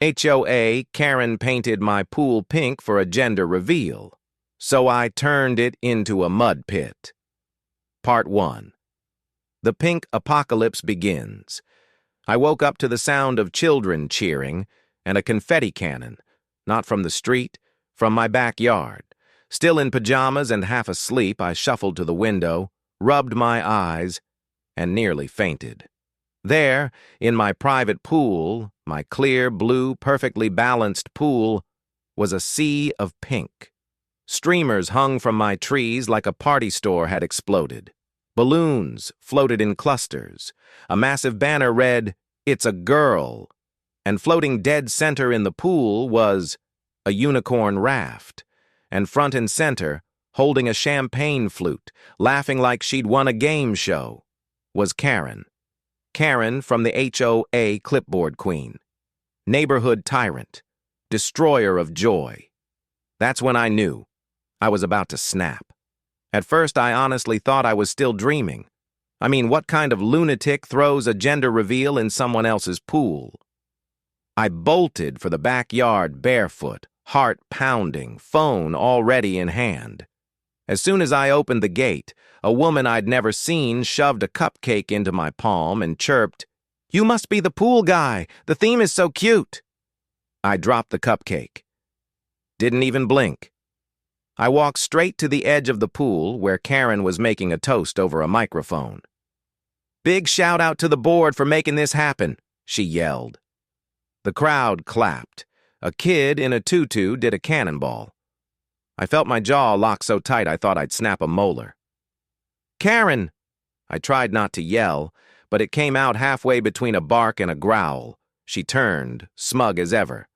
HOA Karen painted my pool pink for a gender reveal, so I turned it into a mud pit. Part 1. The pink apocalypse begins. I woke up to the sound of children cheering and a confetti cannon, not from the street, from my backyard. Still in pajamas and half asleep, I shuffled to the window, rubbed my eyes, and nearly fainted. There, in my private pool, my clear, blue, perfectly balanced pool, was a sea of pink. Streamers hung from my trees like a party store had exploded. Balloons floated in clusters. A massive banner read, "It's a girl." And floating dead center in the pool was a unicorn raft. And front and center, holding a champagne flute, laughing like she'd won a game show, was Karen. Karen from the HOA clipboard queen. Neighborhood tyrant. Destroyer of joy. That's when I knew I was about to snap. At first, I honestly thought I was still dreaming. I mean, what kind of lunatic throws a gender reveal in someone else's pool? I bolted for the backyard barefoot, heart pounding, phone already in hand. As soon as I opened the gate, a woman I'd never seen shoved a cupcake into my palm and chirped, "You must be the pool guy. The theme is so cute." I dropped the cupcake. Didn't even blink. I walked straight to the edge of the pool where Karen was making a toast over a microphone. "Big shout out to the board for making this happen," she yelled. The crowd clapped. A kid in a tutu did a cannonball. I felt my jaw lock so tight I thought I'd snap a molar. "Karen!" I tried not to yell, but it came out halfway between a bark and a growl. She turned, smug as ever.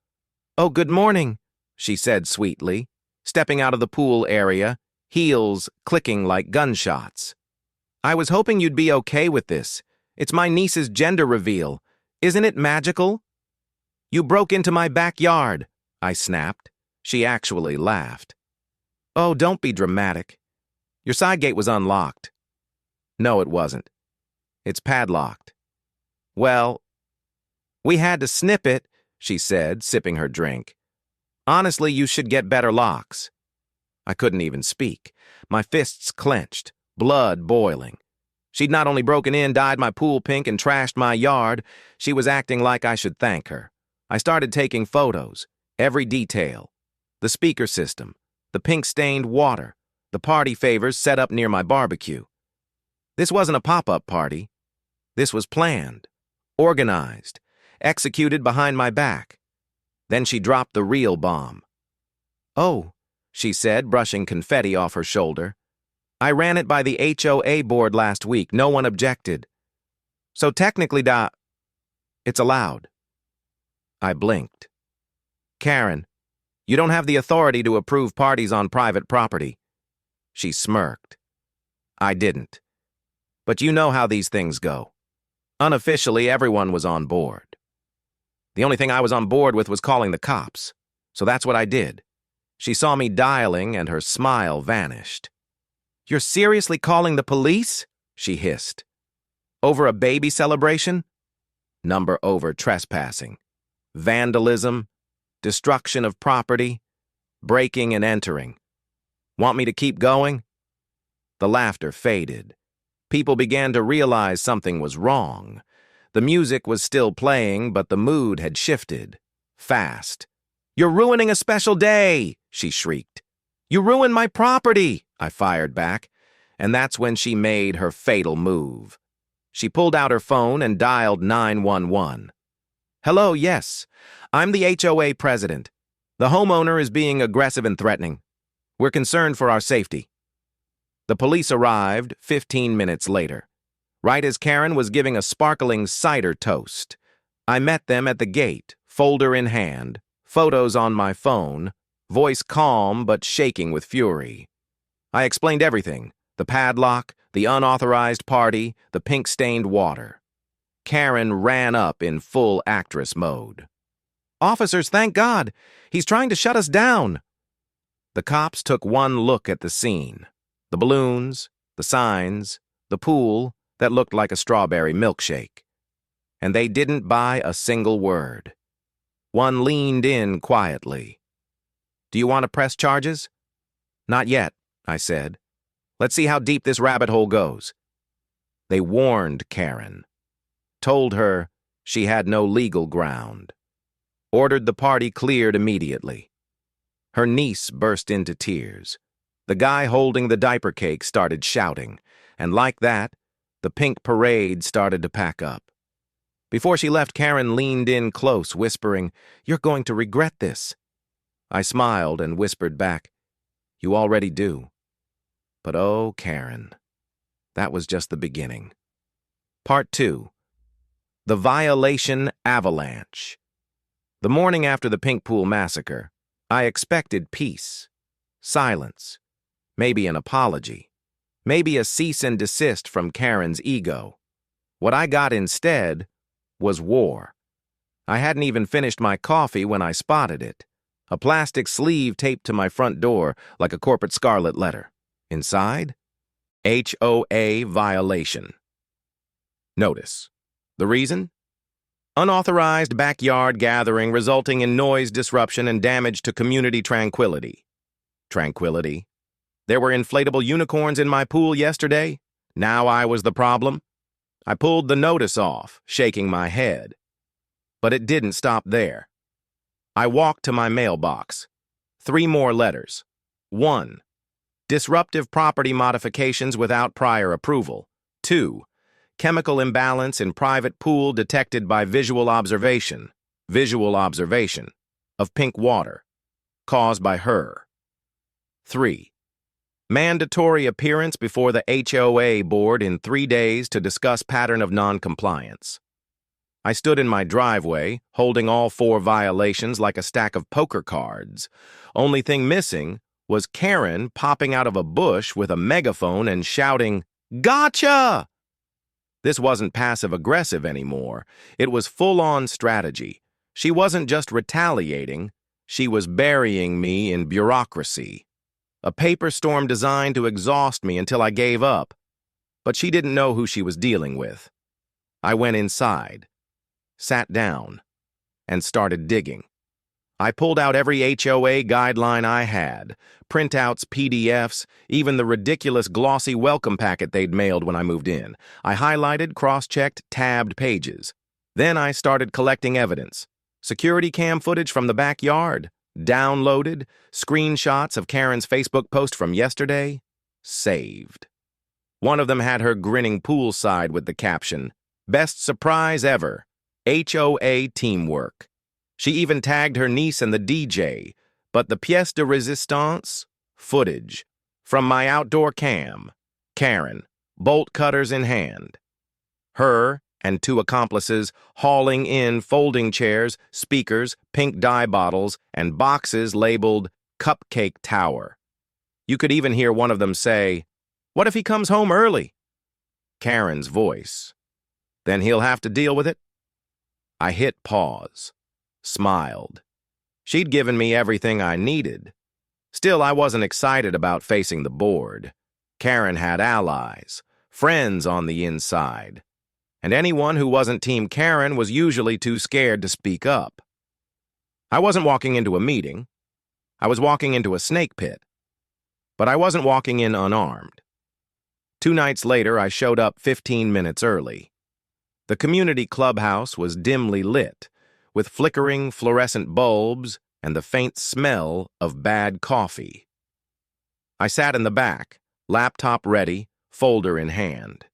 "Oh, good morning," she said sweetly, stepping out of the pool area, heels clicking like gunshots. "I was hoping you'd be okay with this. It's my niece's gender reveal. Isn't it magical?" "You broke into my backyard," I snapped. She actually laughed. "Oh, don't be dramatic. Your side gate was unlocked." "No, it wasn't. It's padlocked." "Well, we had to snip it," she said, sipping her drink. "Honestly, you should get better locks." I couldn't even speak. My fists clenched, blood boiling. She'd not only broken in, dyed my pool pink, and trashed my yard, she was acting like I should thank her. I started taking photos, every detail. The speaker system, the pink-stained water, the party favors set up near my barbecue. This wasn't a pop-up party. This was planned, organized, executed behind my back. Then she dropped the real bomb. "Oh," she said, brushing confetti off her shoulder. "I ran it by the HOA board last week. No one objected. So technically, it's allowed." I blinked. "Karen, you don't have the authority to approve parties on private property." She smirked. I didn't. But you know how these things go. Unofficially, everyone was on board. The only thing I was on board with was calling the cops. So that's what I did. She saw me dialing and her smile vanished. "You're seriously calling the police?" she hissed. "Over a baby celebration?" Number over trespassing. Vandalism, destruction of property, breaking and entering. Want me to keep going? The laughter faded. People began to realize something was wrong. The music was still playing, but the mood had shifted. Fast. "You're ruining a special day," she shrieked. "You ruined my property," I fired back, and that's when she made her fatal move. She pulled out her phone and dialed 911. "Hello, yes. I'm the HOA president. The homeowner is being aggressive and threatening. We're concerned for our safety." The police arrived 15 minutes later, right as Karen was giving a sparkling cider toast. I met them at the gate, folder in hand, photos on my phone, voice calm but shaking with fury. I explained everything: the padlock, the unauthorized party, the pink-stained water. Karen ran up in full actress mode. "Officers, thank God! He's trying to shut us down!" The cops took one look at the scene. The balloons, the signs, the pool that looked like a strawberry milkshake. And they didn't buy a single word. One leaned in quietly. "Do you want to press charges?" "Not yet," I said. "Let's see how deep this rabbit hole goes." They warned Karen, told her she had no legal ground, ordered the party cleared immediately. Her niece burst into tears. The guy holding the diaper cake started shouting, and like that, the pink parade started to pack up. Before she left, Karen leaned in close, whispering, "You're going to regret this." I smiled and whispered back, "You already do." But oh, Karen, that was just the beginning. Part 2. The Violation Avalanche. The morning after the Pink Pool massacre, I expected peace, silence, maybe an apology, maybe a cease and desist from Karen's ego. What I got instead was war. I hadn't even finished my coffee when I spotted it. A plastic sleeve taped to my front door like a corporate scarlet letter. Inside, HOA violation. Notice. The reason? Unauthorized backyard gathering resulting in noise disruption and damage to community tranquility. Tranquility? There were inflatable unicorns in my pool yesterday? Now I was the problem? I pulled the notice off, shaking my head. But it didn't stop there. I walked to my mailbox. 3 more letters. 1. Disruptive property modifications without prior approval. 2. Chemical imbalance in private pool detected by visual observation of pink water, caused by her. 3. Mandatory appearance before the HOA board in 3 days to discuss pattern of non-compliance. I stood in my driveway, holding all 4 violations like a stack of poker cards. Only thing missing was Karen popping out of a bush with a megaphone and shouting, "Gotcha!" This wasn't passive-aggressive anymore. It was full-on strategy. She wasn't just retaliating, she was burying me in bureaucracy. A paper storm designed to exhaust me until I gave up. But she didn't know who she was dealing with. I went inside, sat down, and started digging. I pulled out every HOA guideline I had, printouts, PDFs, even the ridiculous glossy welcome packet they'd mailed when I moved in. I highlighted, cross-checked, tabbed pages. Then I started collecting evidence. Security cam footage from the backyard, downloaded, screenshots of Karen's Facebook post from yesterday, saved. One of them had her grinning poolside with the caption, "Best surprise ever, HOA teamwork." She even tagged her niece and the DJ, but the pièce de résistance? Footage. From my outdoor cam. Karen, bolt cutters in hand. Her and 2 accomplices hauling in folding chairs, speakers, pink dye bottles, and boxes labeled Cupcake Tower. You could even hear one of them say, "What if he comes home early?" Karen's voice. "Then he'll have to deal with it." I hit pause. Smiled. She'd given me everything I needed. Still, I wasn't excited about facing the board. Karen had allies, friends on the inside. And anyone who wasn't Team Karen was usually too scared to speak up. I wasn't walking into a meeting. I was walking into a snake pit. But I wasn't walking in unarmed. 2 nights later, I showed up 15 minutes early. The community clubhouse was dimly lit, with flickering fluorescent bulbs and the faint smell of bad coffee. I sat in the back, laptop ready, folder in hand.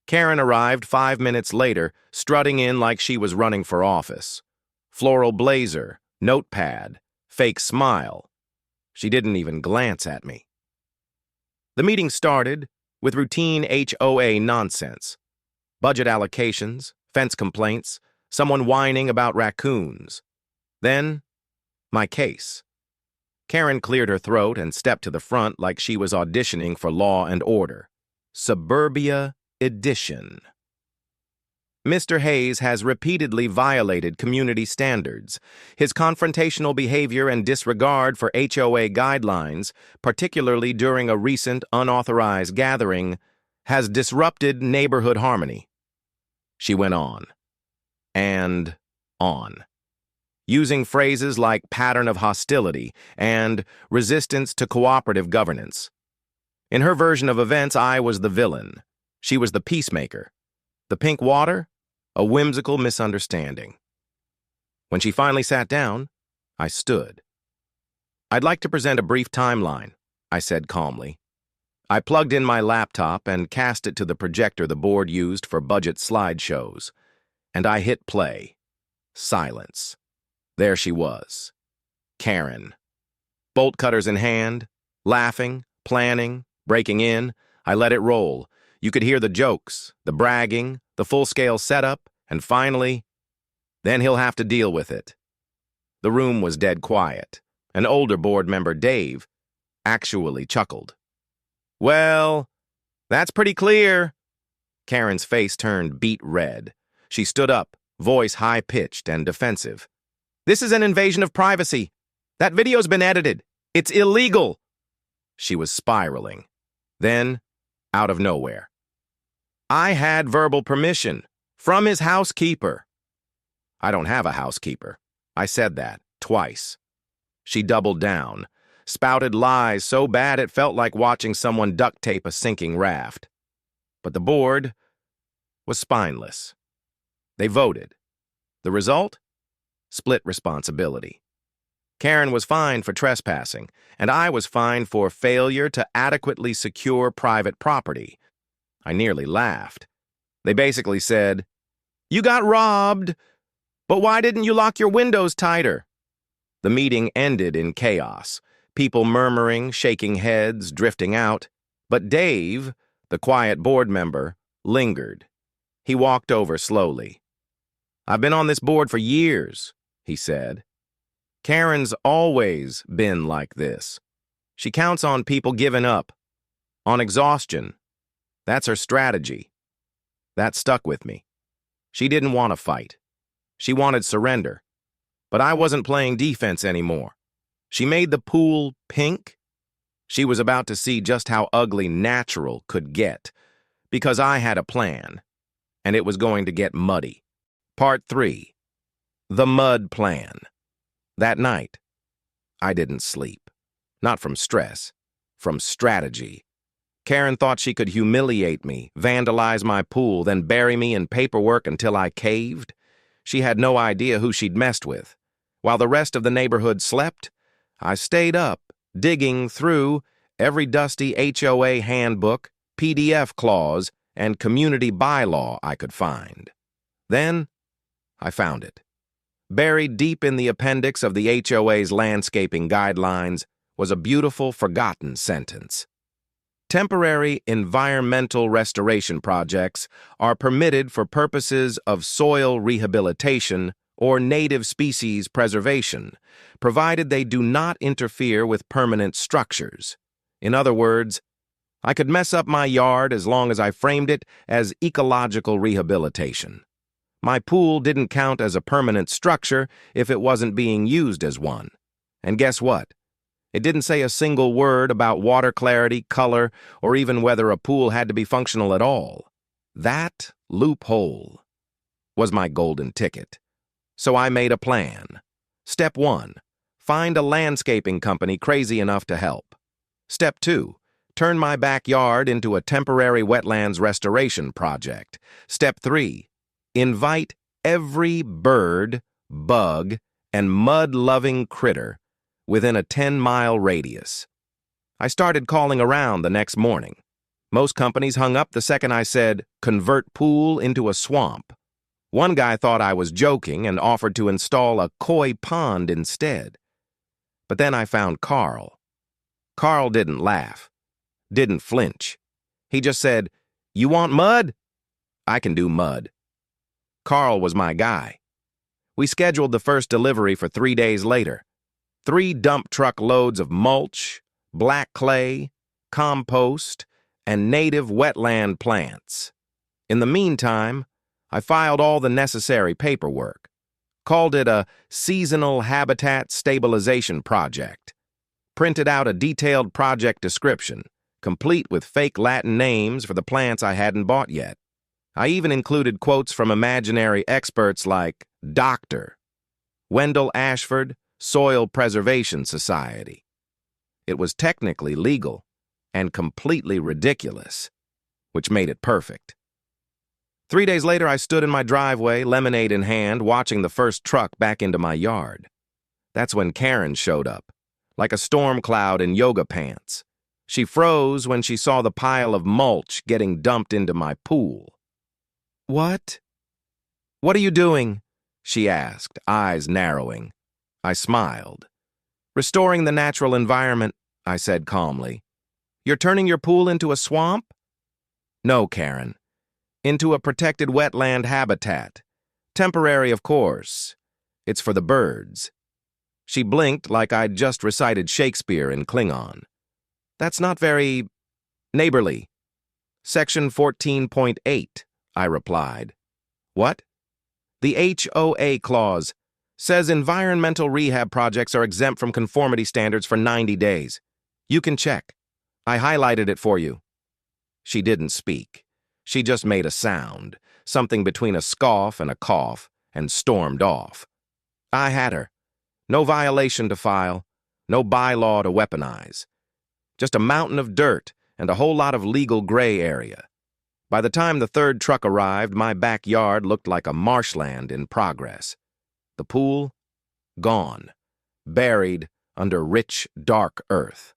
Karen arrived 5 minutes later, strutting in like she was running for office. Floral blazer, notepad, fake smile. She didn't even glance at me. The meeting started with routine HOA nonsense. Budget allocations, fence complaints, someone whining about raccoons. Then, my case. Karen cleared her throat and stepped to the front like she was auditioning for Law and Order. Suburbia Edition. Mr. Hayes has repeatedly violated community standards. His confrontational behavior and disregard for HOA guidelines, particularly during a recent unauthorized gathering, has disrupted neighborhood harmony. She went on. And on. using phrases like pattern of hostility and resistance to cooperative governance. In her version of events, I was the villain. She was the peacemaker. The pink water? A whimsical misunderstanding. When she finally sat down, I stood. "I'd like to present a brief timeline," I said calmly. I plugged in my laptop and cast it to the projector the board used for budget slideshows, and I hit play. Silence. There she was. Karen. Bolt cutters in hand, laughing, planning, breaking in. I let it roll. You could hear the jokes, the bragging, the full-scale setup, and finally, then he'll have to deal with it. The room was dead quiet. An older board member, Dave, actually chuckled. "Well, that's pretty clear." Karen's face turned beet red. She stood up, voice high-pitched and defensive. "This is an invasion of privacy. That video's been edited. It's illegal." She was spiraling. Then, out of nowhere, "I had verbal permission from his housekeeper." "I don't have a housekeeper." I said that twice. She doubled down, spouted lies so bad it felt like watching someone duct tape a sinking raft. But the board was spineless. They voted. The result? Split responsibility. Karen was fined for trespassing, and I was fined for failure to adequately secure private property. I nearly laughed. They basically said, "You got robbed, but why didn't you lock your windows tighter?" The meeting ended in chaos, people murmuring, shaking heads, drifting out. But Dave, the quiet board member, lingered. He walked over slowly. "I've been on this board for years," he said. "Karen's always been like this. She counts on people giving up, on exhaustion. That's her strategy." That stuck with me. She didn't want to fight. She wanted surrender. But I wasn't playing defense anymore. She made the pool pink. She was about to see just how ugly natural could get, because I had a plan, and it was going to get muddy. Part 3. The Mud Plan. That night, I didn't sleep. Not from stress, from strategy. Karen thought she could humiliate me, vandalize my pool, then bury me in paperwork until I caved. She had no idea who she'd messed with. While the rest of the neighborhood slept, I stayed up, digging through every dusty HOA handbook, PDF clause, and community bylaw I could find. Then, I found it. Buried deep in the appendix of the HOA's landscaping guidelines was a beautiful, forgotten sentence. Temporary environmental restoration projects are permitted for purposes of soil rehabilitation or native species preservation, provided they do not interfere with permanent structures. In other words, I could mess up my yard as long as I framed it as ecological rehabilitation. My pool didn't count as a permanent structure if it wasn't being used as one. And guess what? It didn't say a single word about water clarity, color, or even whether a pool had to be functional at all. That loophole was my golden ticket. So I made a plan. Step 1, find a landscaping company crazy enough to help. Step 2, turn my backyard into a temporary wetlands restoration project. Step 3, invite every bird, bug, and mud-loving critter within a 10-mile radius. I started calling around the next morning. Most companies hung up the second I said, "Convert pool into a swamp." One guy thought I was joking and offered to install a koi pond instead. But then I found Carl. Carl didn't laugh, didn't flinch. He just said, "You want mud? I can do mud." Carl was my guy. We scheduled the first delivery for 3 days later. 3 dump truck loads of mulch, black clay, compost, and native wetland plants. In the meantime, I filed all the necessary paperwork, called it a seasonal habitat stabilization project, printed out a detailed project description, complete with fake Latin names for the plants I hadn't bought yet. I even included quotes from imaginary experts like Doctor. Wendell Ashford Soil Preservation Society. It was technically legal and completely ridiculous, which made it perfect. 3 days later, I stood in my driveway, lemonade in hand, watching the first truck back into my yard. That's when Karen showed up, like a storm cloud in yoga pants. She froze when she saw the pile of mulch getting dumped into my pool. "What? What are you doing?" she asked, eyes narrowing. I smiled. "Restoring the natural environment," I said calmly. "You're turning your pool into a swamp?" "No, Karen. Into a protected wetland habitat. Temporary, of course. It's for the birds." She blinked like I'd just recited Shakespeare in Klingon. "That's not very neighborly." "Section 14.8, I replied. "What?" "The HOA clause says environmental rehab projects are exempt from conformity standards for 90 days. You can check. I highlighted it for you." She didn't speak. She just made a sound, something between a scoff and a cough, and stormed off. I had her. No violation to file, no bylaw to weaponize. Just a mountain of dirt and a whole lot of legal gray area. By the time the third truck arrived, my backyard looked like a marshland in progress. The pool, gone, buried under rich, dark earth.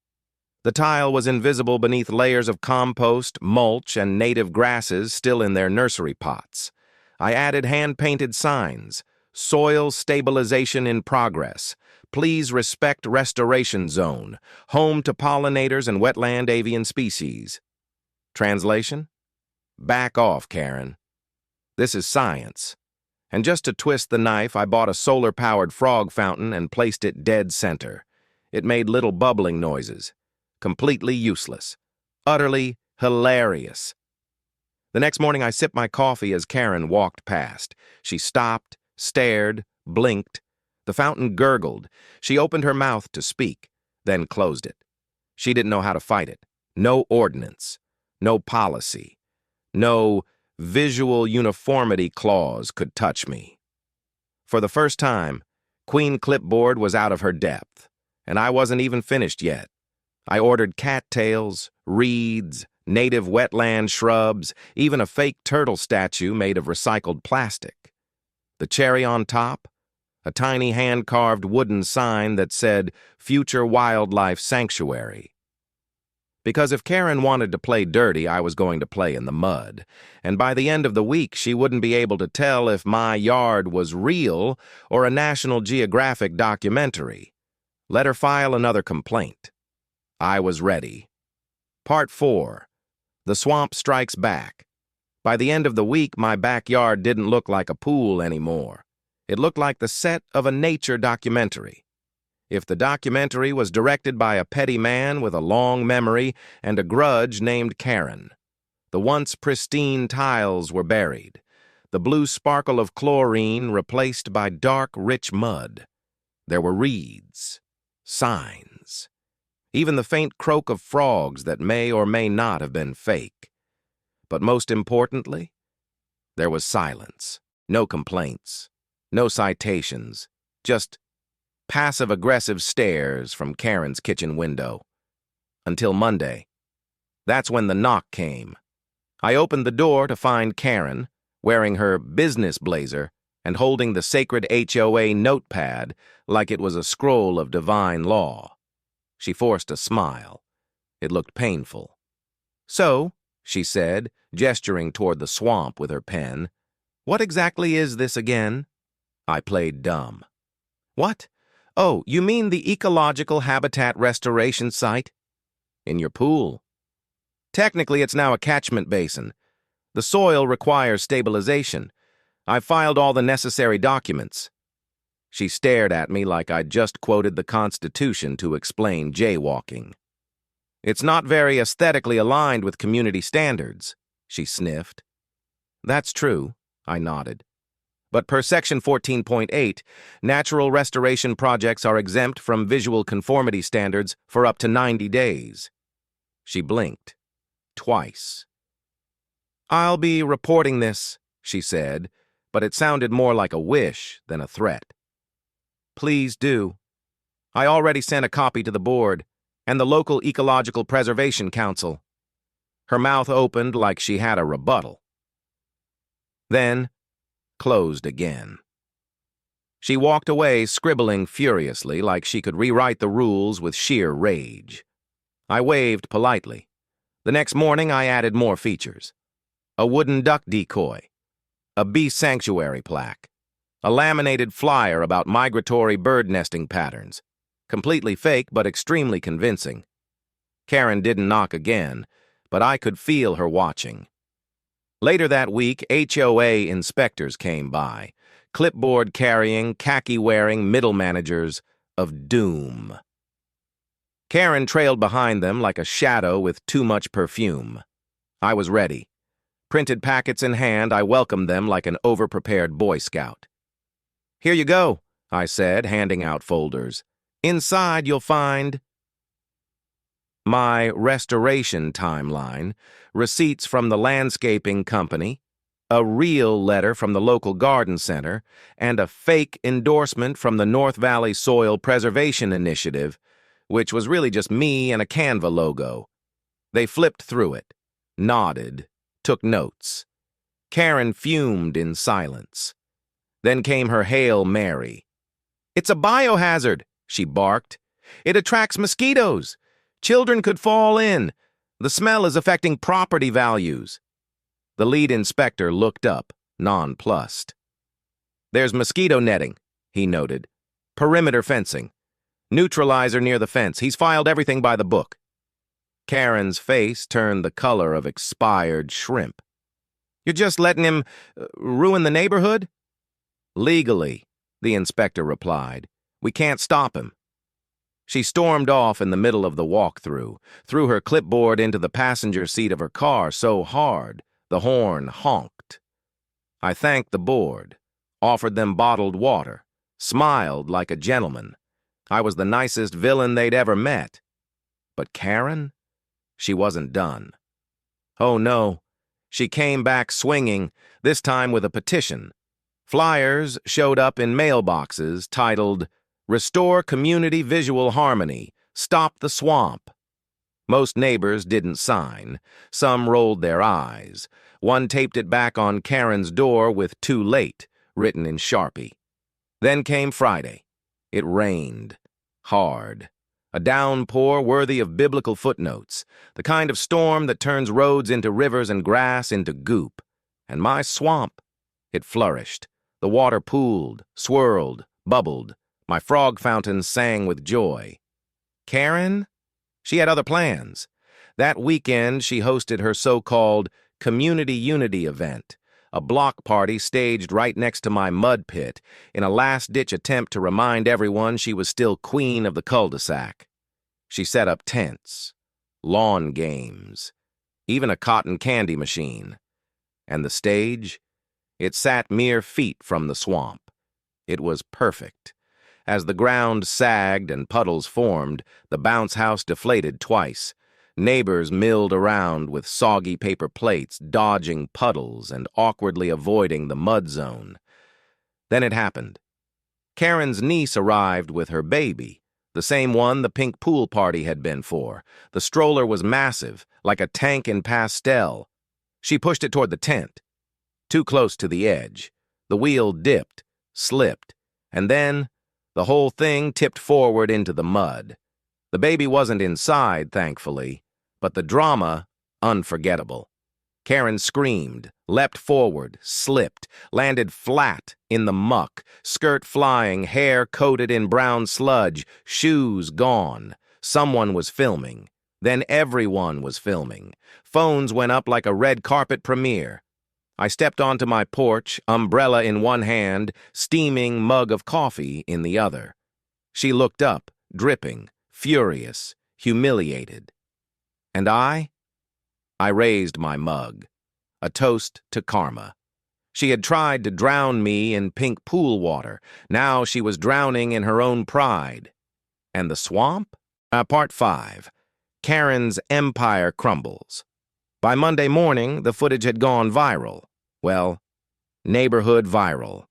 The tile was invisible beneath layers of compost, mulch, and native grasses still in their nursery pots. I added hand-painted signs: "Soil stabilization in progress. Please respect restoration zone. Home to pollinators and wetland avian species." Translation? Back off, Karen. This is science. And just to twist the knife, I bought a solar-powered frog fountain and placed it dead center. It made little bubbling noises. Completely useless. Utterly hilarious. The next morning, I sipped my coffee as Karen walked past. She stopped, stared, blinked. The fountain gurgled. She opened her mouth to speak, then closed it. She didn't know how to fight it. No ordinance. No policy. No visual uniformity clause could touch me. For the first time, Queen Clipboard was out of her depth, and I wasn't even finished yet. I ordered cattails, reeds, native wetland shrubs, even a fake turtle statue made of recycled plastic. The cherry on top? A tiny hand-carved wooden sign that said Future Wildlife Sanctuary. Because if Karen wanted to play dirty, I was going to play in the mud. And by the end of the week, she wouldn't be able to tell if my yard was real or a National Geographic documentary. Let her file another complaint. I was ready. Part 4. The Swamp Strikes Back. By the end of the week, my backyard didn't look like a pool anymore. It looked like the set of a nature documentary. If the documentary was directed by a petty man with a long memory and a grudge named Karen. The once pristine tiles were buried, the blue sparkle of chlorine replaced by dark, rich mud. There were reeds, signs, even the faint croak of frogs that may or may not have been fake. But most importantly, there was silence, no complaints, no citations, just passive-aggressive stares from Karen's kitchen window. Until Monday. That's when the knock came. I opened the door to find Karen, wearing her business blazer and holding the sacred HOA notepad like it was a scroll of divine law. She forced a smile. It looked painful. "So," she said, gesturing toward the swamp with her pen, "what exactly is this again?" I played dumb. "What? Oh, you mean the ecological habitat restoration site? In your pool. Technically, it's now a catchment basin. The soil requires stabilization. I've filed all the necessary documents." She stared at me like I'd just quoted the Constitution to explain jaywalking. "It's not very aesthetically aligned with community standards," she sniffed. "That's true," I nodded. "But per Section 14.8, natural restoration projects are exempt from visual conformity standards for up to 90 days. She blinked. Twice. "I'll be reporting this," she said, but it sounded more like a wish than a threat. Please do. I already sent a copy to the board and the local Ecological Preservation Council. Her mouth opened like she had a rebuttal. Then closed again. She walked away, scribbling furiously like she could rewrite the rules with sheer rage. I waved politely. The next morning, I added more features. A wooden duck decoy, a bee sanctuary plaque, a laminated flyer about migratory bird nesting patterns, completely fake but extremely convincing. Karen didn't knock again, but I could feel her watching. Later that week, HOA inspectors came by, clipboard-carrying, khaki-wearing middle managers of doom. Karen trailed behind them like a shadow with too much perfume. I was ready. Printed packets in hand, I welcomed them like an overprepared Boy Scout. "Here you go," I said, handing out folders. "Inside you'll find my restoration timeline, receipts from the landscaping company, a real letter from the local garden center, and a fake endorsement from the North Valley Soil Preservation Initiative, which was really just me and a Canva logo." They flipped through it, nodded, took notes. Karen fumed in silence. Then came her Hail Mary. "It's a biohazard," she barked. "It attracts mosquitoes. Children could fall in. The smell is affecting property values." The lead inspector looked up, nonplussed. "There's mosquito netting," he noted. "Perimeter fencing. Neutralizer near the fence. He's filed everything by the book." Karen's face turned the color of expired shrimp. "You're just letting him ruin the neighborhood?" "Legally," the inspector replied. "We can't stop him." She stormed off in the middle of the walkthrough, threw her clipboard into the passenger seat of her car so hard the horn honked. I thanked the board, offered them bottled water, smiled like a gentleman. I was the nicest villain they'd ever met. But Karen? She wasn't done. Oh no, she came back swinging, this time with a petition. Flyers showed up in mailboxes titled, "Restore Community Visual Harmony, Stop the Swamp." Most neighbors didn't sign. Some rolled their eyes. One taped it back on Karen's door with "Too Late" written in Sharpie. Then came Friday. It rained. Hard. A downpour worthy of biblical footnotes. The kind of storm that turns roads into rivers and grass into goop. And my swamp, it flourished. The water pooled, swirled, bubbled. My frog fountain sang with joy. Karen? She had other plans. That weekend, she hosted her so-called Community Unity event, a block party staged right next to my mud pit in a last-ditch attempt to remind everyone she was still queen of the cul-de-sac. She set up tents, lawn games, even a cotton candy machine. And the stage? It sat mere feet from the swamp. It was perfect. As the ground sagged and puddles formed, the bounce house deflated twice. Neighbors milled around with soggy paper plates, dodging puddles and awkwardly avoiding the mud zone. Then it happened. Karen's niece arrived with her baby, the same one the pink pool party had been for. The stroller was massive, like a tank in pastel. She pushed it toward the tent. Too close to the edge. The wheel dipped, slipped, and then the whole thing tipped forward into the mud. The baby wasn't inside, thankfully, but the drama, unforgettable. Karen screamed, leapt forward, slipped, landed flat in the muck, skirt flying, hair coated in brown sludge, shoes gone. Someone was filming. Then everyone was filming. Phones went up like a red carpet premiere. I stepped onto my porch, umbrella in one hand, steaming mug of coffee in the other. She looked up, dripping, furious, humiliated. And I raised my mug, a toast to karma. She had tried to drown me in pink pool water. Now she was drowning in her own pride. And the swamp? Part 5. Karen's empire crumbles. By Monday morning, the footage had gone viral. Well, neighborhood viral.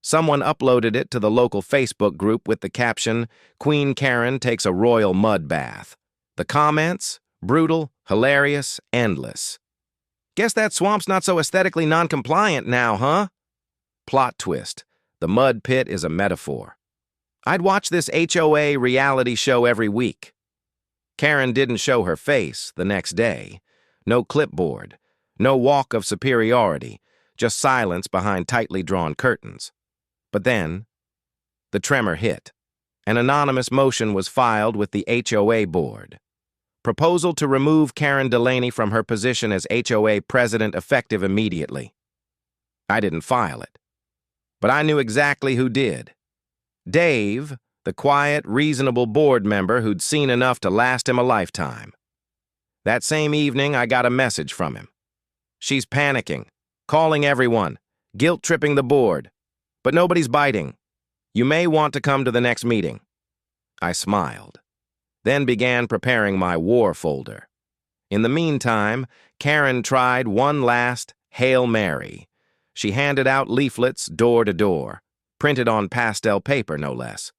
Someone uploaded it to the local Facebook group with the caption, "Queen Karen takes a royal mud bath." The comments? Brutal, hilarious, endless. Guess that swamp's not so aesthetically non-compliant now, huh? Plot twist. The mud pit is a metaphor. I'd watch this HOA reality show every week. Karen didn't show her face the next day. No clipboard. No walk of superiority. Just silence behind tightly drawn curtains. But then, the tremor hit. An anonymous motion was filed with the HOA board. Proposal to remove Karen Delaney from her position as HOA president effective immediately. I didn't file it. But I knew exactly who did. Dave, the quiet, reasonable board member who'd seen enough to last him a lifetime. That same evening, I got a message from him. "She's panicking, calling everyone, guilt-tripping the board. But nobody's biting. You may want to come to the next meeting." I smiled, then began preparing my war folder. In the meantime, Karen tried one last Hail Mary. She handed out leaflets door to door, printed on pastel paper no less,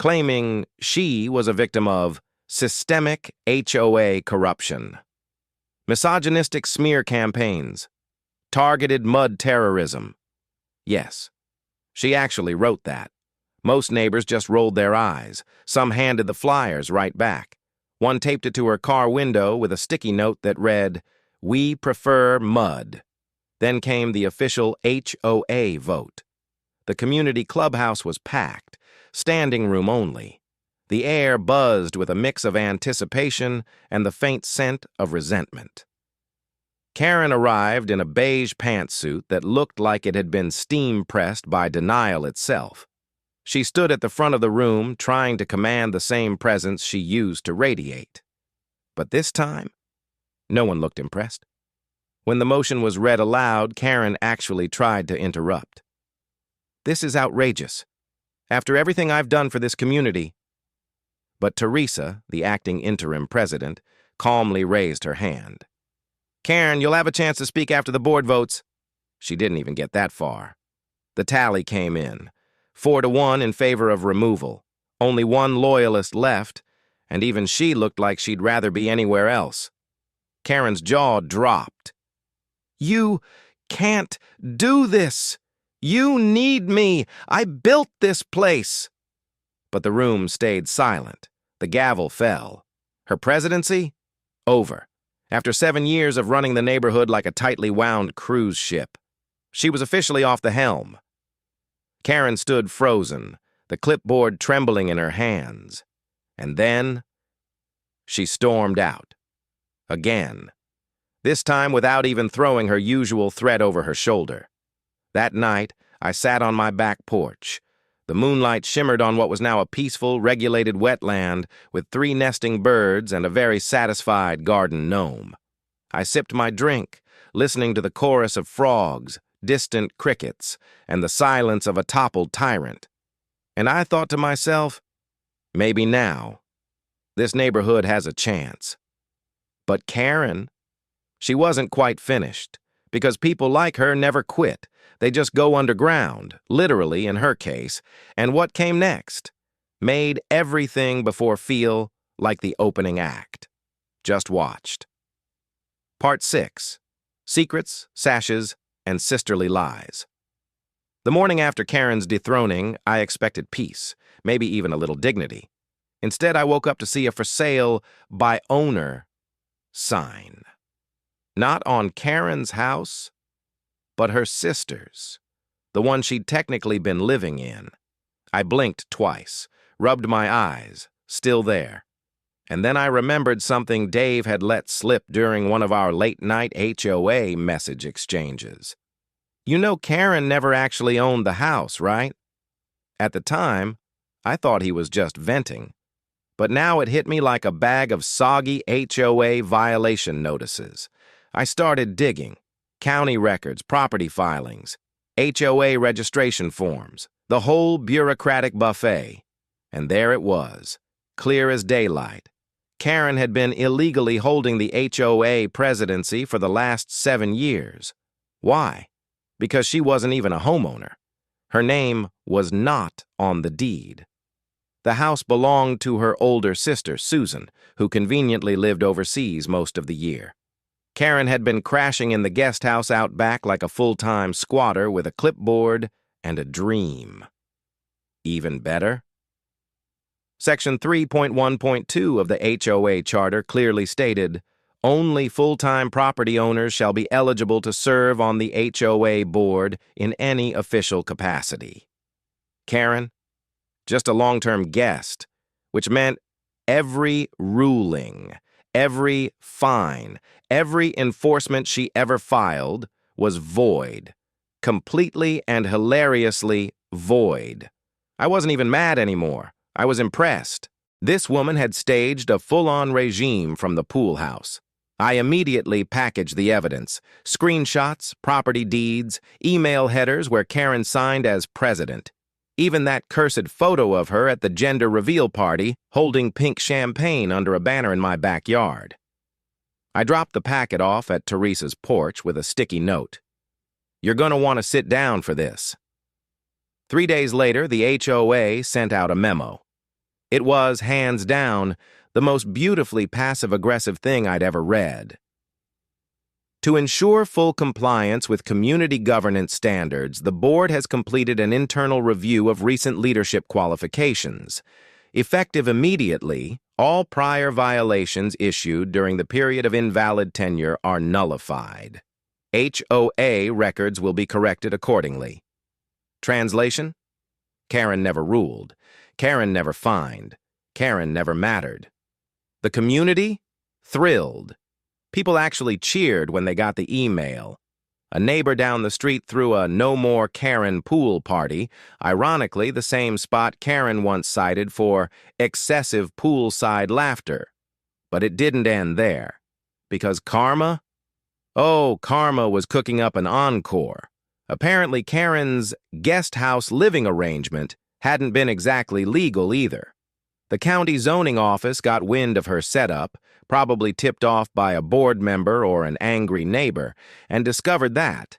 claiming she was a victim of systemic HOA corruption, misogynistic smear campaigns, targeted mud terrorism. Yes, she actually wrote that. Most neighbors just rolled their eyes. Some handed the flyers right back. One taped it to her car window with a sticky note that read, "We prefer mud." Then came the official HOA vote. The community clubhouse was packed, standing room only. The air buzzed with a mix of anticipation and the faint scent of resentment. Karen arrived in a beige pantsuit that looked like it had been steam-pressed by denial itself. She stood at the front of the room, trying to command the same presence she used to radiate. But this time, no one looked impressed. When the motion was read aloud, Karen actually tried to interrupt. "This is outrageous. After everything I've done for this community." But Teresa, the acting interim president, calmly raised her hand. "Karen, you'll have a chance to speak after the board votes." She didn't even get that far. The tally came in. 4-1 in favor of removal. Only one loyalist left, and even she looked like she'd rather be anywhere else. Karen's jaw dropped. "You can't do this. You need me. I built this place." But the room stayed silent. The gavel fell. Her presidency? Over. After 7 years of running the neighborhood like a tightly wound cruise ship. She was officially off the helm. Karen stood frozen, the clipboard trembling in her hands. And then, she stormed out. Again. This time without even throwing her usual threat over her shoulder. That night, I sat on my back porch. The moonlight shimmered on what was now a peaceful, regulated wetland with 3 nesting birds and a very satisfied garden gnome. I sipped my drink, listening to the chorus of frogs, distant crickets, and the silence of a toppled tyrant. And I thought to myself, maybe now, this neighborhood has a chance. But Karen, she wasn't quite finished, because people like her never quit. They just go underground, literally in her case, and what came next? Made everything before feel like the opening act. Just watched. Part 6. Secrets, Sashes, and Sisterly Lies. The morning after Karen's dethroning, I expected peace, maybe even a little dignity. Instead, I woke up to see a "for sale by owner" sign. Not on Karen's house, but her sister's, the one she'd technically been living in. I blinked twice, rubbed my eyes, still there. And then I remembered something Dave had let slip during one of our late-night HOA message exchanges. You know Karen never actually owned the house, right? At the time, I thought he was just venting. But now it hit me like a bag of soggy HOA violation notices. I started digging. County records, property filings, HOA registration forms, the whole bureaucratic buffet. And there it was, clear as daylight. Karen had been illegally holding the HOA presidency for the last 7 years. Why? Because she wasn't even a homeowner. Her name was not on the deed. The house belonged to her older sister, Susan, who conveniently lived overseas most of the year. Karen had been crashing in the guest house out back like a full-time squatter with a clipboard and a dream. Even better? Section 3.1.2 of the HOA Charter clearly stated, only full-time property owners shall be eligible to serve on the HOA board in any official capacity. Karen? Just a long-term guest, which meant every ruling, every fine, every enforcement she ever filed was void, completely and hilariously void. I wasn't even mad anymore. I was impressed. This woman had staged a full-on regime from the pool house. I immediately packaged the evidence, screenshots, property deeds, email headers where Karen signed as president. Even that cursed photo of her at the gender reveal party holding pink champagne under a banner in my backyard. I dropped the packet off at Teresa's porch with a sticky note. You're going to want to sit down for this. 3 days later, the HOA sent out a memo. It was, hands down, the most beautifully passive-aggressive thing I'd ever read. To ensure full compliance with community governance standards, the board has completed an internal review of recent leadership qualifications. Effective immediately, all prior violations issued during the period of invalid tenure are nullified. HOA records will be corrected accordingly. Translation? Karen never ruled. Karen never fined. Karen never mattered. The community? Thrilled. People actually cheered when they got the email. A neighbor down the street threw a No More Karen pool party, ironically the same spot Karen once cited for excessive poolside laughter. But it didn't end there. Because karma? Oh, karma was cooking up an encore. Apparently Karen's guest house living arrangement hadn't been exactly legal either. The county zoning office got wind of her setup, probably tipped off by a board member or an angry neighbor, and discovered that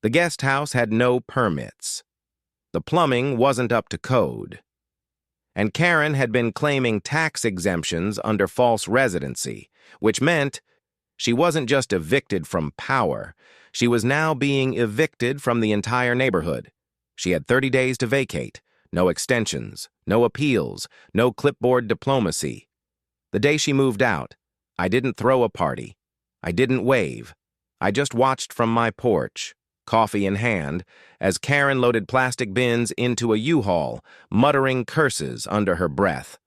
the guest house had no permits. The plumbing wasn't up to code. And Karen had been claiming tax exemptions under false residency, which meant she wasn't just evicted from power, she was now being evicted from the entire neighborhood. She had 30 days to vacate. No extensions, no appeals, no clipboard diplomacy. The day she moved out, I didn't throw a party. I didn't wave. I just watched from my porch, coffee in hand, as Karen loaded plastic bins into a U-Haul, muttering curses under her breath.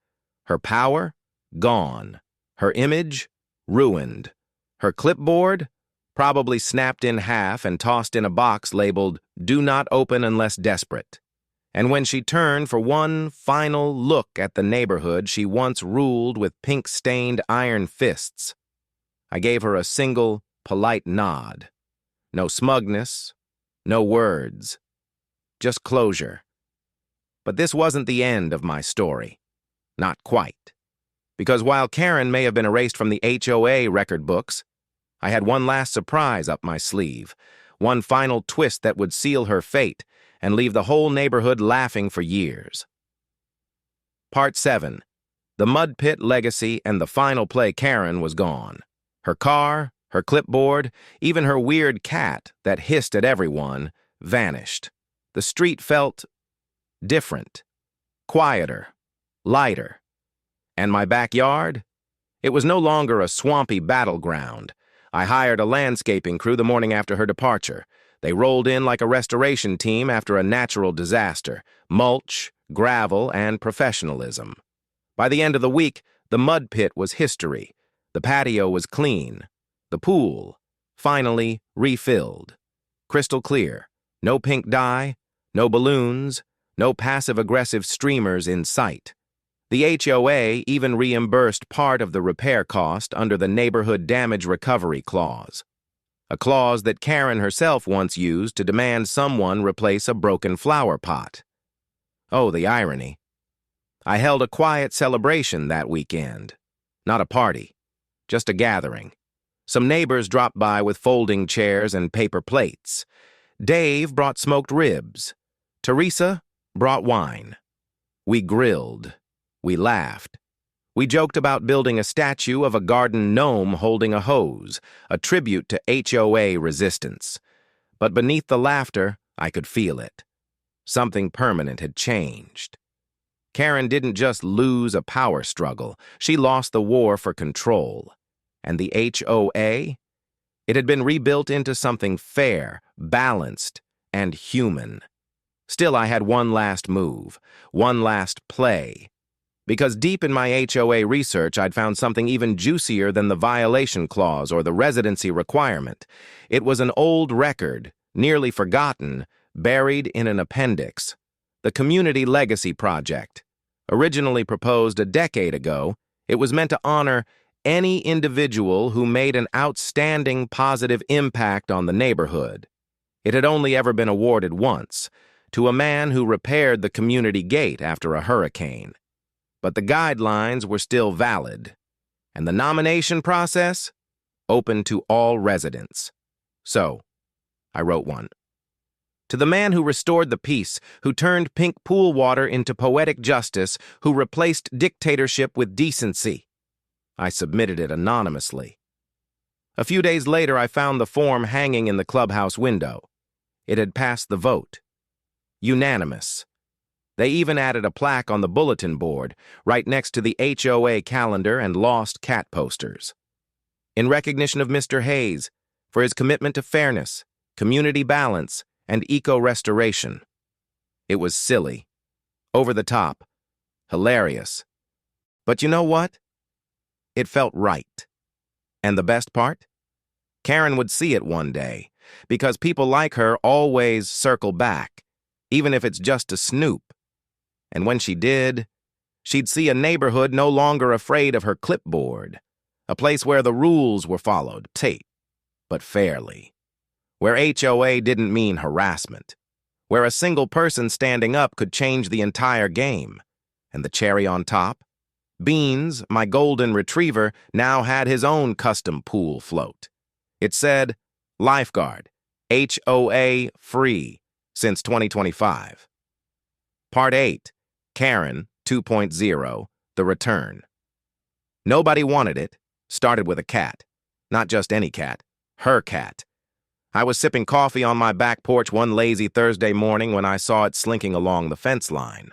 Her power? Gone. Her image? Ruined. Her clipboard? Probably snapped in half and tossed in a box labeled, "Do not open unless desperate." And when she turned for one final look at the neighborhood she once ruled with pink-stained iron fists, I gave her a single, polite nod. No smugness, no words, just closure. But this wasn't the end of my story. Not quite. Because while Karen may have been erased from the HOA record books, I had one last surprise up my sleeve, one final twist that would seal her fate and leave the whole neighborhood laughing for years. Part 7. The mud pit legacy and the final play Karen was gone. Her car, her clipboard, even her weird cat that hissed at everyone, vanished. The street felt different, quieter, lighter. And my backyard? It was no longer a swampy battleground. I hired a landscaping crew the morning after her departure. They rolled in like a restoration team after a natural disaster, mulch, gravel, and professionalism. By the end of the week, the mud pit was history. The patio was clean. The pool, finally refilled. Crystal clear. No pink dye, no balloons, no passive-aggressive streamers in sight. The HOA even reimbursed part of the repair cost under the Neighborhood Damage Recovery Clause, a clause that Karen herself once used to demand someone replace a broken flower pot. Oh, the irony. I held a quiet celebration that weekend. Not a party, just a gathering. Some neighbors dropped by with folding chairs and paper plates. Dave brought smoked ribs. Teresa brought wine. We grilled. We laughed. We joked about building a statue of a garden gnome holding a hose, a tribute to HOA resistance. But beneath the laughter, I could feel it. Something permanent had changed. Karen didn't just lose a power struggle, she lost the war for control. And the HOA? It had been rebuilt into something fair, balanced, and human. Still, I had one last move, one last play. Because deep in my HOA research, I'd found something even juicier than the violation clause or the residency requirement. It was an old record, nearly forgotten, buried in an appendix. The Community Legacy Project. Originally proposed a decade ago, it was meant to honor any individual who made an outstanding positive impact on the neighborhood. It had only ever been awarded once, to a man who repaired the community gate after a hurricane. But the guidelines were still valid, and the nomination process open to all residents. So, I wrote one. To the man who restored the peace, who turned pink pool water into poetic justice, who replaced dictatorship with decency. I submitted it anonymously. A few days later, I found the form hanging in the clubhouse window. It had passed the vote. Unanimous. They even added a plaque on the bulletin board, right next to the HOA calendar and lost cat posters. In recognition of Mr. Hayes, for his commitment to fairness, community balance, and eco-restoration. It was silly, over the top, hilarious. But you know what? It felt right. And the best part? Karen would see it one day, because people like her always circle back, even if it's just to snoop. And when she did, she'd see a neighborhood no longer afraid of her clipboard, a place where the rules were followed, safe, but fairly. Where HOA didn't mean harassment, where a single person standing up could change the entire game. And the cherry on top? Beans, my golden retriever, now had his own custom pool float. It said, Lifeguard, HOA free, since 2025. Part 8, Karen 2.0, The Return. Nobody wanted it. Started with a cat. Not just any cat, her cat. I was sipping coffee on my back porch one lazy Thursday morning when I saw it slinking along the fence line.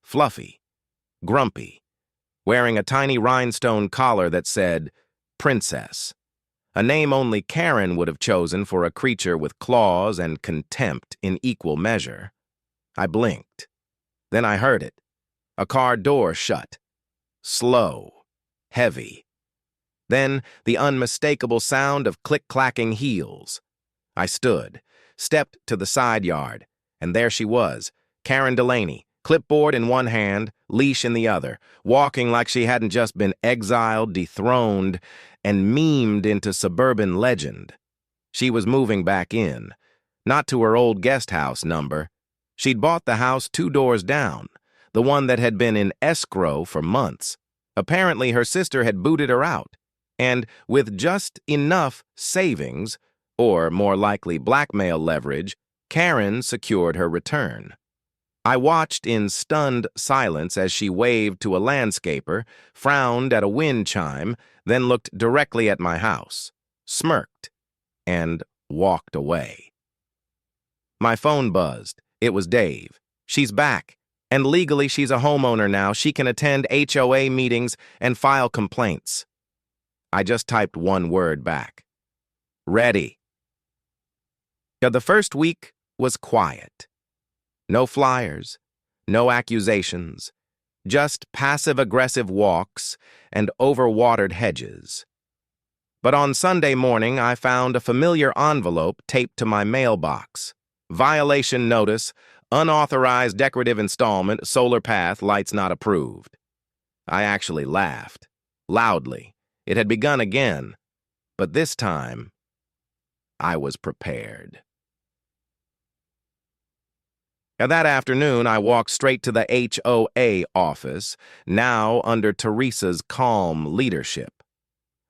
Fluffy, grumpy, wearing a tiny rhinestone collar that said, Princess, a name only Karen would have chosen for a creature with claws and contempt in equal measure. I blinked. Then I heard it. A car door shut. Slow, heavy. Then the unmistakable sound of click-clacking heels. I stood, stepped to the side yard, and there she was, Karen Delaney, clipboard in one hand, leash in the other, walking like she hadn't just been exiled, dethroned, and memed into suburban legend. She was moving back in, not to her old guest house number. She'd bought the house 2 doors down, the one that had been in escrow for months. Apparently her sister had booted her out, and with just enough savings, or more likely blackmail leverage, Karen secured her return. I watched in stunned silence as she waved to a landscaper, frowned at a wind chime, then looked directly at my house, smirked, and walked away. My phone buzzed. It was Dave. She's back, and legally she's a homeowner now. She can attend HOA meetings and file complaints. I just typed one word back. Ready. The first week was quiet. No flyers, no accusations, just passive-aggressive walks and overwatered hedges. But on Sunday morning, I found a familiar envelope taped to my mailbox. Violation notice, unauthorized decorative installment, solar path, lights not approved. I actually laughed, loudly. It had begun again, but this time, I was prepared. That afternoon, I walked straight to the HOA office, now under Teresa's calm leadership.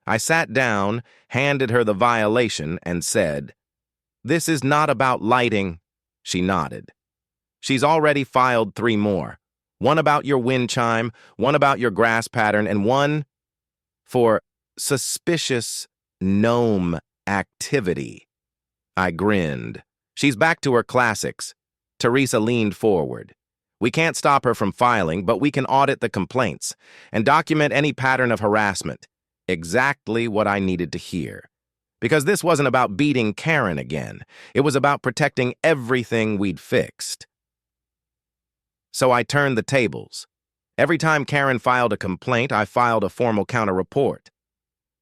I sat down, handed her the violation, and said, "This is not about lighting." She nodded. She's already filed 3 more. One about your wind chime, one about your grass pattern, and one for suspicious gnome activity. I grinned. She's back to her classics. Teresa leaned forward. We can't stop her from filing, but we can audit the complaints and document any pattern of harassment. Exactly what I needed to hear. Because this wasn't about beating Karen again. It was about protecting everything we'd fixed. So I turned the tables. Every time Karen filed a complaint, I filed a formal counter-report.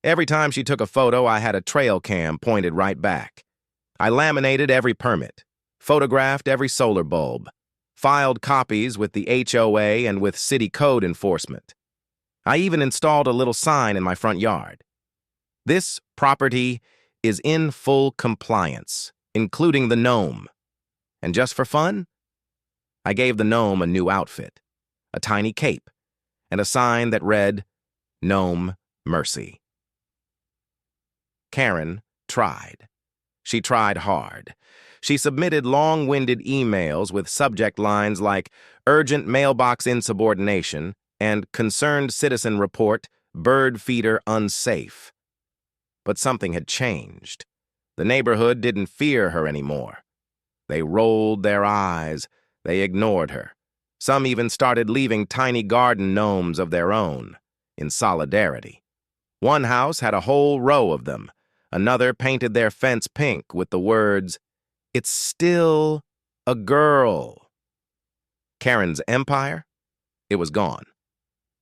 Every time she took a photo, I had a trail cam pointed right back. I laminated every permit, photographed every solar bulb, filed copies with the HOA and with city code enforcement. I even installed a little sign in my front yard. This property is in full compliance, including the gnome. And just for fun, I gave the gnome a new outfit, a tiny cape, and a sign that read, "Gnome Mercy." Karen tried. She tried hard. She submitted long-winded emails with subject lines like "Urgent Mailbox Insubordination" and "Concerned Citizen Report, Bird Feeder Unsafe." But something had changed. The neighborhood didn't fear her anymore. They rolled their eyes. They ignored her. Some even started leaving tiny garden gnomes of their own, in solidarity. One house had a whole row of them. Another painted their fence pink with the words, "It's still a girl." Karen's empire? It was gone.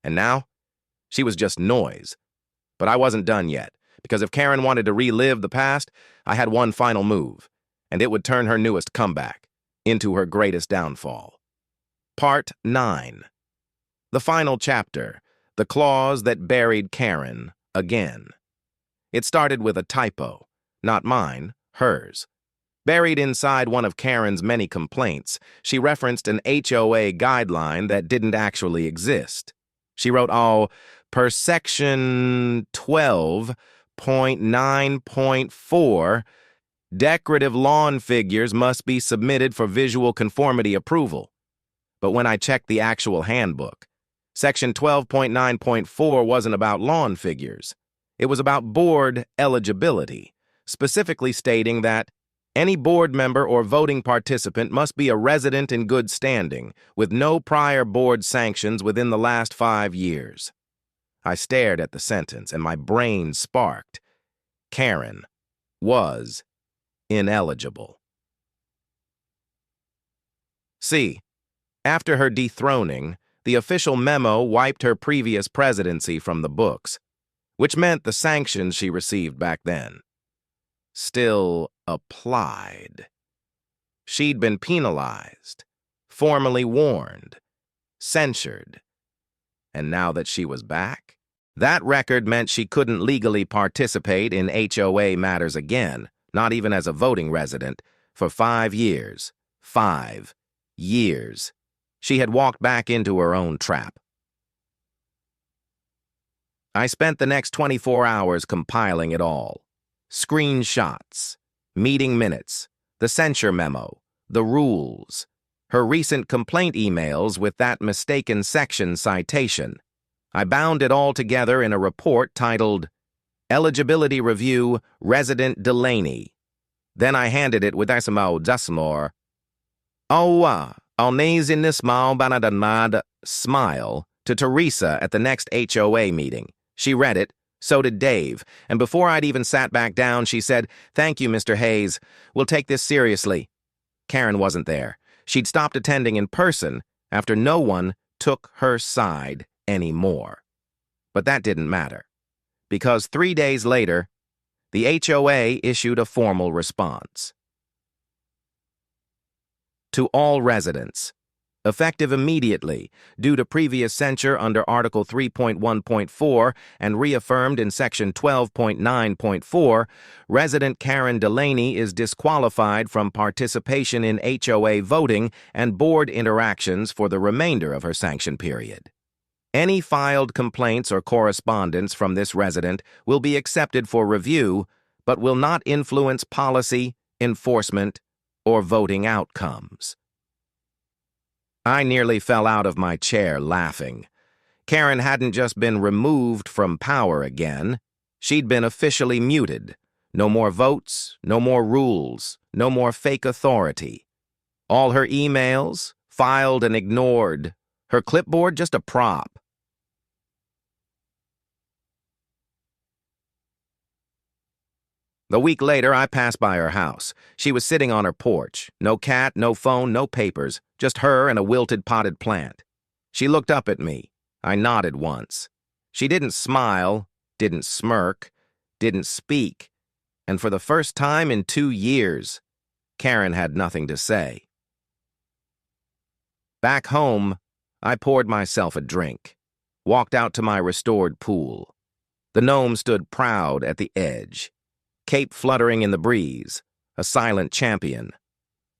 And now, she was just noise. But I wasn't done yet, because if Karen wanted to relive the past, I had one final move, and it would turn her newest comeback into her greatest downfall. Part 9. The final chapter, the clause that buried Karen again. It started with a typo, not mine, hers. Buried inside one of Karen's many complaints, she referenced an HOA guideline that didn't actually exist. She wrote, per section 12.9.4, decorative lawn figures must be submitted for visual conformity approval. But when I checked the actual handbook, section 12.9.4 wasn't about lawn figures. It was about board eligibility, specifically stating that any board member or voting participant must be a resident in good standing, with no prior board sanctions within the last 5 years. I stared at the sentence, and my brain sparked. Karen was ineligible. See, after her dethroning, the official memo wiped her previous presidency from the books, which meant the sanctions she received back then still applied. She'd been penalized, formally warned, censured, and now that she was back, that record meant she couldn't legally participate in HOA matters again, not even as a voting resident, for 5 years. 5 years. She had walked back into her own trap. I spent the next 24 hours compiling it all. Screenshots, meeting minutes, the censure memo, the rules, her recent complaint emails with that mistaken section citation. I bound it all together in a report titled Eligibility Review, Resident Delaney. Then I handed it with smile to Teresa at the next HOA meeting. She read it, so did Dave, and before I'd even sat back down, she said, "Thank you, Mr. Hayes. We'll take this seriously." Karen wasn't there. She'd stopped attending in person after no one took her side anymore. But that didn't matter, because 3 days later, the HOA issued a formal response. To all residents, effective immediately, due to previous censure under Article 3.1.4 and reaffirmed in Section 12.9.4, resident Karen Delaney is disqualified from participation in HOA voting and board interactions for the remainder of her sanction period. Any filed complaints or correspondence from this resident will be accepted for review, but will not influence policy, enforcement, or voting outcomes. I nearly fell out of my chair laughing. Karen hadn't just been removed from power again. She'd been officially muted. No more votes, no more rules, no more fake authority. All her emails, filed and ignored. Her clipboard just a prop. A week later, I passed by her house. She was sitting on her porch. No cat, no phone, no papers. Just her and a wilted potted plant. She looked up at me. I nodded once. She didn't smile, didn't smirk, didn't speak. And for the first time in 2 years, Karen had nothing to say. Back home, I poured myself a drink, walked out to my restored pool. The gnome stood proud at the edge, cape fluttering in the breeze, a silent champion.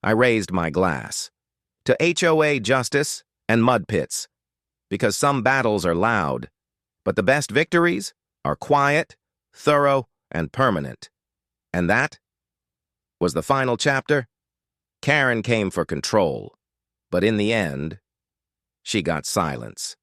I raised my glass. To HOA justice and mud pits, because some battles are loud, but the best victories are quiet, thorough, and permanent. And that was the final chapter. Karen came for control, but in the end, she got silence.